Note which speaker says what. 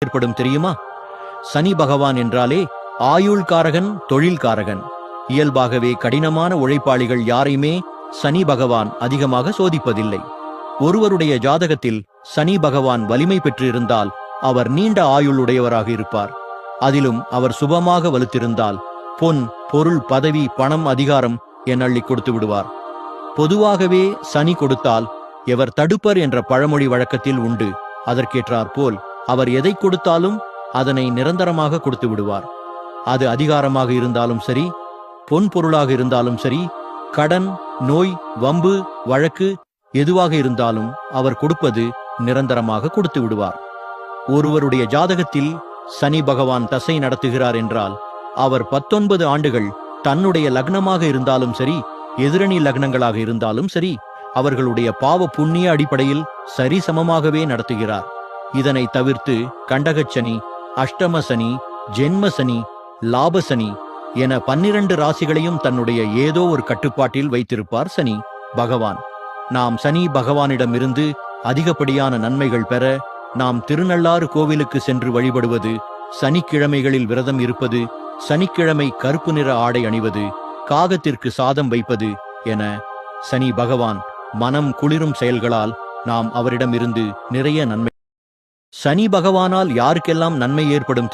Speaker 1: ஏற்படும் தெரியுமா? சனி பகவான் என்றாலே ஆயுள்காரகன், தொழில்காரகன். இயல்பாகவே கடினமான உழைப்பாளிகள் யாரையுமே சனி பகவான் அதிகமாக சோதிப்பதில்லை. ஒருவருடைய ஜாதகத்தில் சனி பகவான் வலிமை பெற்றிருந்தால் அவர் நீண்ட ஆயுளுடையவராக இருப்பார். அதிலும் அவர் சுபமாக வலுத்திருந்தால் பொன், பொருள், பதவி, பணம், அதிகாரம் என அள்ளி கொடுத்து விடுவார். பொதுவாகவே சனி கொடுத்தால் எவர் தடுப்பர் என்ற பழமொழி வழக்கத்தில் உண்டு. அதற்கேற்றாற் போல் அவர் எதை கொடுத்தாலும் அதனை நிரந்தரமாக கொடுத்து விடுவார். அது அதிகாரமாக இருந்தாலும் சரி, பொன் பொருளாக இருந்தாலும் சரி, கடன், நோய், வம்பு, வழக்கு எதுவாக இருந்தாலும் அவர் கொடுப்பது நிரந்தரமாக கொடுத்து விடுவார். ஒருவருடைய ஜாதகத்தில் சனி பகவான் தசை நடத்துகிறார் என்றால் அவர் 19 ஆண்டுகள் தன்னுடைய லக்னமாக இருந்தாலும் சரி, எதிரணி லக்னங்களாக இருந்தாலும் சரி, அவர்களுடைய பாவ புண்ணிய அடிப்படையில் சரிசமமாகவே நடத்துகிறார். இதனை தவிர்த்து கண்டகச்சனி, அஷ்டமசனி, ஜென்மசனி, லாபசனி என 12 ராசிகளையும் தன்னுடைய ஏதோ ஒரு கட்டுப்பாட்டில் வைத்திருப்பார் சனி பகவான். நாம் சனி பகவானிடமிருந்து அதிகப்படியான நன்மைகள் பெற நாம் திருநள்ளாறு கோவிலுக்கு சென்று வழிபடுவது, சனிக்கிழமைகளில் விரதம் இருப்பது, சனிக்கிழமை கருப்பு நிற ஆடை அணிவது, காகத்திற்கு சாதம் வைப்பது என சனி பகவான் மனம் குளிரும் செயல்களால் நாம் அவரிடமிருந்து நிறைய நன்மை. சனி பகவானால் யாருக்கெல்லாம் நன்மை ஏற்படும்